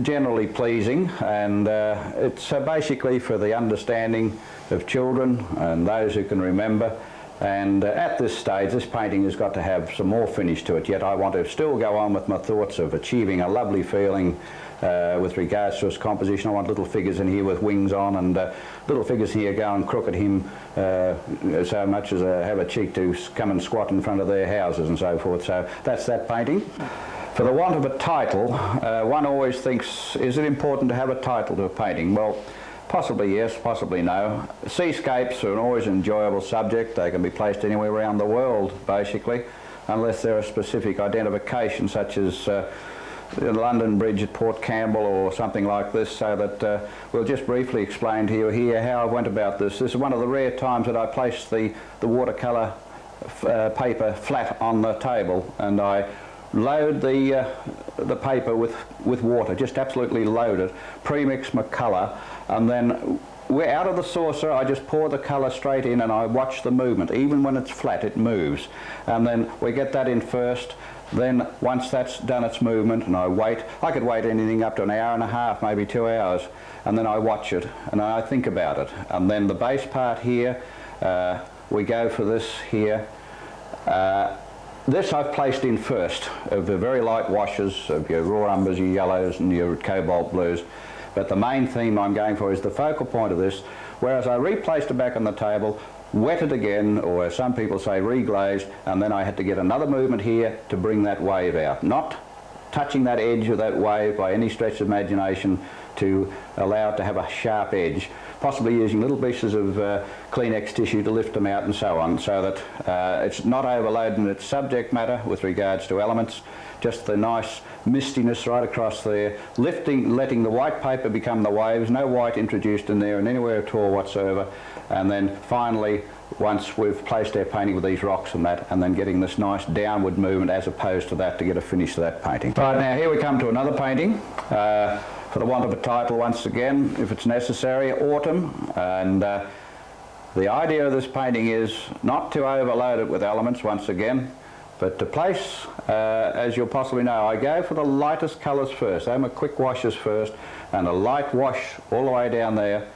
Speaker 1: generally pleasing, and it's basically for the understanding of children and those who can remember. And at this stage, this painting has got to have some more finish to it, yet I want to still go on with my thoughts of achieving a lovely feeling with regards to its composition. I want little figures in here with wings on, and little figures here going crook at him so much as have a cheek to come and squat in front of their houses and so forth. So that's that painting. For the want of a title, one always thinks, is it important to have a title to a painting? Well, possibly yes, possibly no. Seascapes are an always enjoyable subject. They can be placed anywhere around the world, basically, unless they're a specific identification, such as the London Bridge at Port Campbell or something like this, so that we'll just briefly explain to you here how I went about this. This is one of the rare times that I placed the watercolour paper flat on the table, and I load the paper with water, just absolutely load it, pre-mix my colour, and then out of the saucer I just pour the colour straight in, and I watch the movement. Even when it's flat, it moves. And then we get that in first. Then once that's done its movement, and I wait, I could wait anything up to an hour and a half, maybe 2 hours, and then I watch it and I think about it. And then the base part here, we go for this here. This I've placed in first, of the very light washes, of your raw umbers, your yellows and your cobalt blues. But the main theme I'm going for is the focal point of this, whereas I replaced it back on the table, wet it again, or as some people say, reglazed, and then I had to get another movement here to bring that wave out. Not touching that edge of that wave by any stretch of imagination to allow it to have a sharp edge, possibly using little pieces of Kleenex tissue to lift them out and so on, so that it's not overloading its subject matter with regards to elements, just the nice mistiness right across there, letting the white paper become the waves, no white introduced in there and anywhere at all whatsoever, and then finally, once we've placed our painting with these rocks and that, and then getting this nice downward movement as opposed to that to get a finish to that painting. Right, now here we come to another painting. For the want of a title once again, if it's necessary, Autumn, and the idea of this painting is not to overload it with elements once again, but to place, as you'll possibly know, I go for the lightest colours first. I have my quick washes first, and a light wash all the way down there.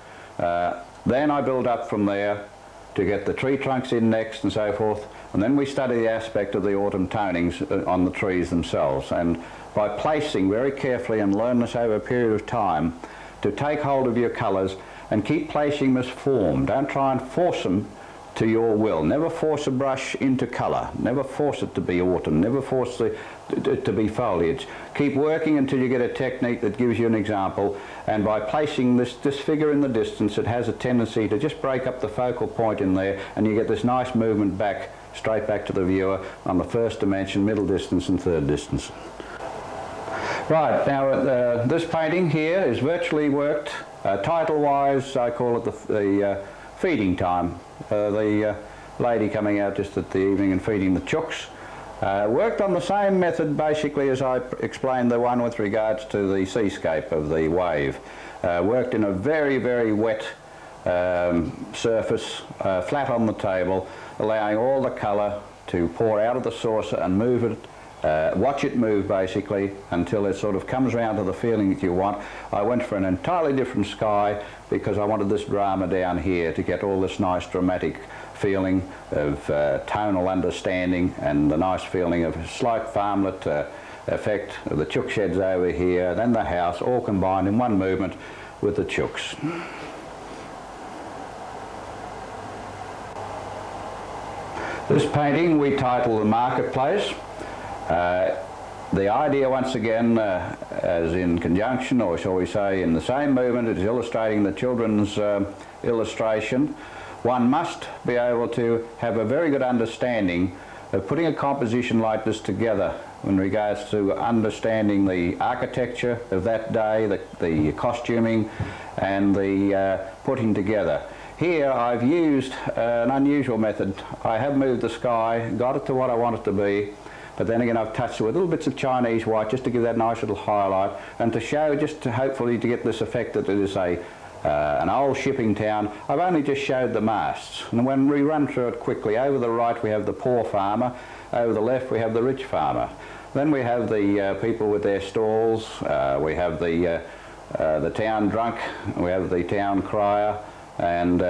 Speaker 1: Then I build up from there to get the tree trunks in next and so forth, and then we study the aspect of the autumn tonings on the trees themselves. And by placing very carefully, and learn this over a period of time, to take hold of your colours and keep placing them as form. Don't try and force them to your will. Never force a brush into colour. Never force it to be autumn. Never force it to be foliage. Keep working until you get a technique that gives you an example, and by placing this figure in the distance, it has a tendency to just break up the focal point in there, and you get this nice movement back, straight back to the viewer on the first dimension, middle distance and third distance. Right, now this painting here is virtually worked, title-wise I call it the feeding time. The lady coming out just at the evening and feeding the chooks. Worked on the same method basically as I explained the one with regards to the seascape of the wave. Worked in a very, very wet surface, flat on the table, allowing all the colour to pour out of the saucer and move it. Watch it move basically until it sort of comes around to the feeling that you want. I went for an entirely different sky because I wanted this drama down here to get all this nice dramatic feeling of tonal understanding and the nice feeling of a slight farmlet effect of the chook sheds over here, then the house, all combined in one movement with the chooks. This painting we title The Marketplace. The idea, once again, as in conjunction, or shall we say in the same movement, it is illustrating the children's illustration. One must be able to have a very good understanding of putting a composition like this together in regards to understanding the architecture of that day, the costuming and the putting together. Here I've used an unusual method. I have moved the sky, got it to what I want it to be, but then again I've touched it with little bits of Chinese white just to give that nice little highlight and to show, just to hopefully to get this effect that it is an old shipping town. I've only just showed the masts, and when we run through it quickly, over the right we have the poor farmer, over the left we have the rich farmer. Then we have the people with their stalls, we have the town drunk, we have the town crier, and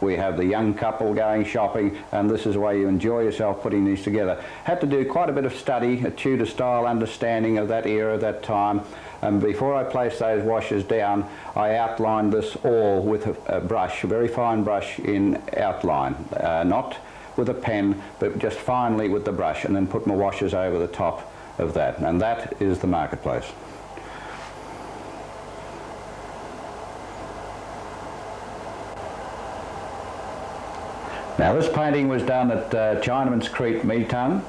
Speaker 1: we have the young couple going shopping, and this is the way you enjoy yourself putting these together. Had to do quite a bit of study, a Tudor style understanding of that era, that time, and before I placed those washes down I outlined this all with a brush, a very fine brush in outline, not with a pen but just finely with the brush, and then put my washes over the top of that, and that is the marketplace. Now this painting was done at Chinaman's Creek, Metung.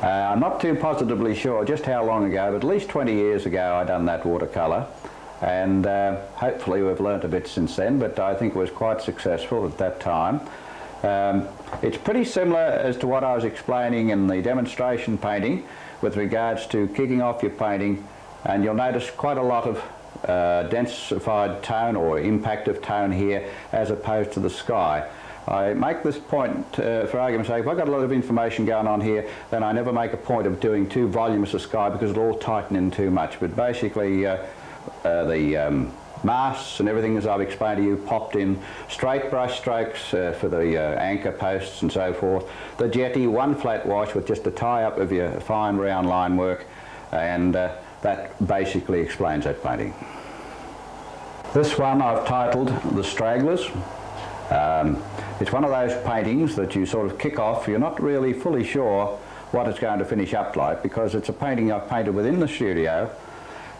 Speaker 1: I'm not too positively sure just how long ago, but at least 20 years ago I done that watercolour, and hopefully we've learnt a bit since then, but I think it was quite successful at that time. It's pretty similar as to what I was explaining in the demonstration painting with regards to kicking off your painting, and you'll notice quite a lot of densified tone or impact of tone here as opposed to the sky. I make this point for argument's sake. If I've got a lot of information going on here, then I never make a point of doing too voluminous a sky because it'll all tighten in too much. But basically the masts and everything, as I've explained to you, popped in, straight brush strokes for the anchor posts and so forth. The jetty, one flat wash with just a tie-up of your fine round line work, and that basically explains that painting. This one I've titled The Stragglers. It's one of those paintings that you sort of kick off, you're not really fully sure what it's going to finish up like, because it's a painting I've painted within the studio,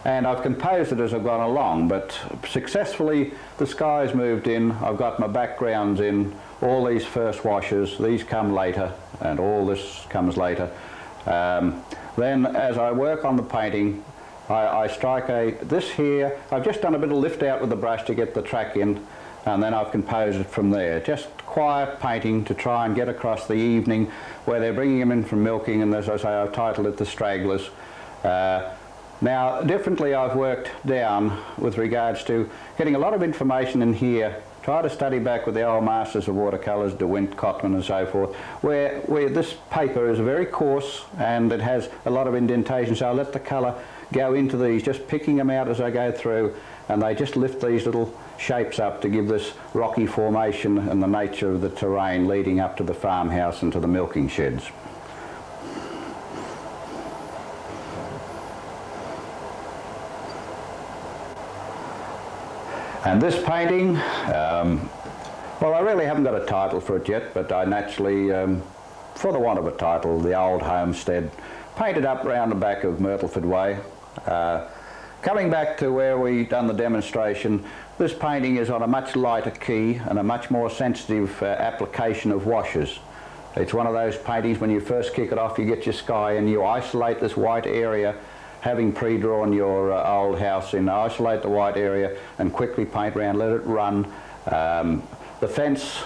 Speaker 1: and I've composed it as I've gone along, but successfully the sky's moved in, I've got my backgrounds in, all these first washes, these come later, and all this comes later. Then as I work on the painting, I strike this here, I've just done a bit of lift out with the brush to get the track in, and then I've composed it from there. Just quiet painting to try and get across the evening where they're bringing them in from milking, and as I say, I've titled it The Stragglers. Now, differently I've worked down with regards to getting a lot of information in here, try to study back with the old masters of watercolours, De Wint, Cotman and so forth, where this paper is very coarse and it has a lot of indentation, so I let the colour go into these, just picking them out as I go through, and they just lift these little shapes up to give this rocky formation and the nature of the terrain leading up to the farmhouse and to the milking sheds. And this painting, well, I really haven't got a title for it yet, but I naturally, for the want of a title, The Old Homestead, painted up round the back of Myrtleford Way. Coming back to where we done the demonstration, this painting is on a much lighter key and a much more sensitive application of washes. It's one of those paintings when you first kick it off, you get your sky and you isolate this white area, having pre-drawn your old house in, isolate the white area and quickly paint around, let it run. The fence,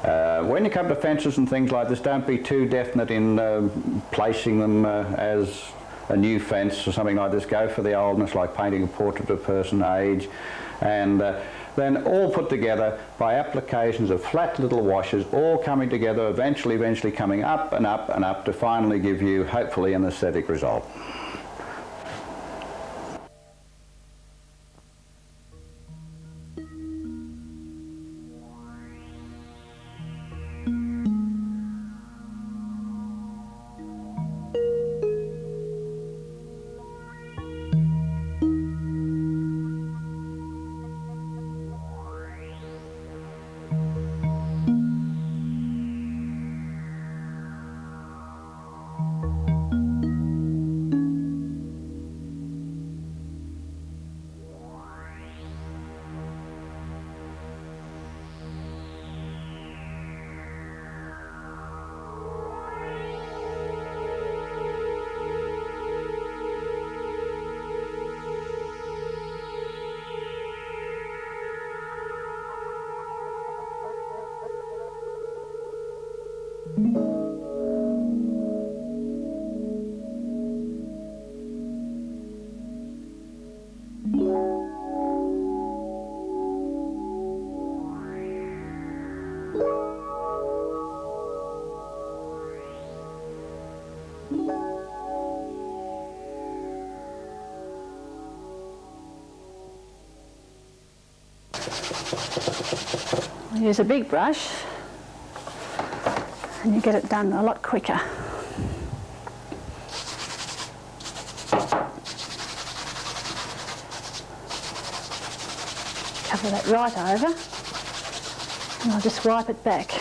Speaker 1: when you come to fences and things like this, don't be too definite in placing them as a new fence or something like this. Go for the oldness, like painting a portrait of a person, age, and then all put together by applications of flat little washes, all coming together, eventually coming up and up and up to finally give you, hopefully, an aesthetic result.
Speaker 2: Use a big brush and you get it done a lot quicker. Cover that right over and I'll just wipe it back.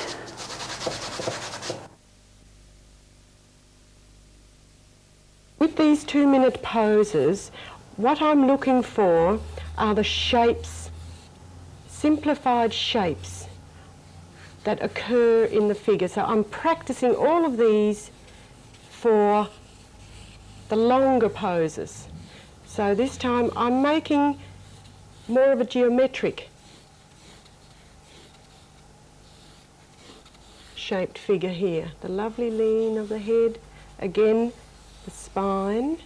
Speaker 3: With these 2-minute poses, what I'm looking for are the shapes, simplified shapes that occur in the figure. So I'm practicing all of these for the longer poses. So this time I'm making more of a geometric shaped figure here. The lovely lean of the head, again the spine.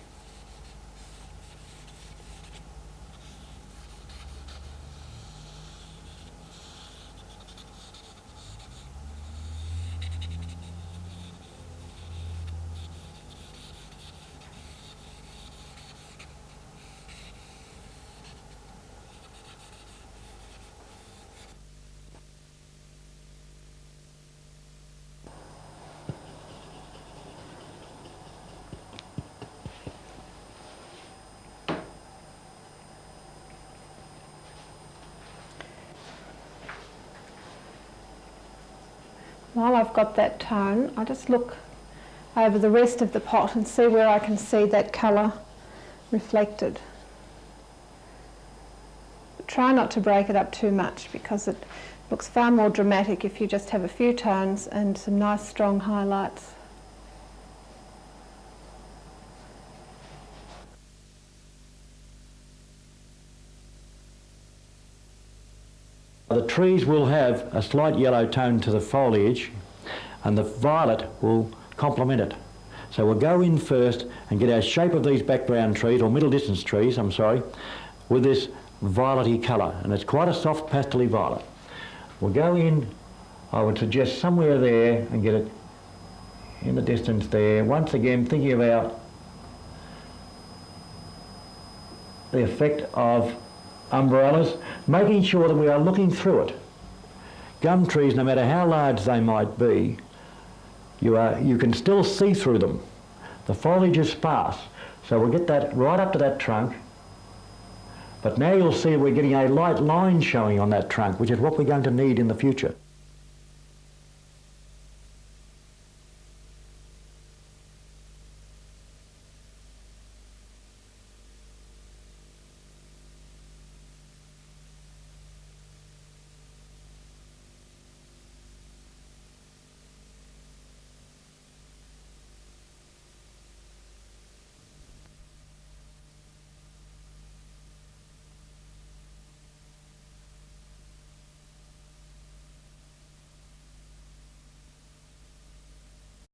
Speaker 2: While I've got that tone, I'll just look over the rest of the pot and see where I can see that colour reflected. Try not to break it up too much because it looks far more dramatic if you just have a few tones and some nice strong highlights.
Speaker 4: The trees will have a slight yellow tone to the foliage and the violet will complement it. So we'll go in first and get our shape of these background trees, or middle distance trees, I'm sorry, with this violety colour, and it's quite a soft pastel-y violet. We'll go in, I would suggest somewhere there and get it in the distance there. Once again thinking about the effect of umbrellas, making sure that we are looking through it. Gum trees, no matter how large they might be, you can still see through them. The foliage is sparse, so we'll get that right up to that trunk. But now you'll see we're getting a light line showing on that trunk, which is what we're going to need in the future.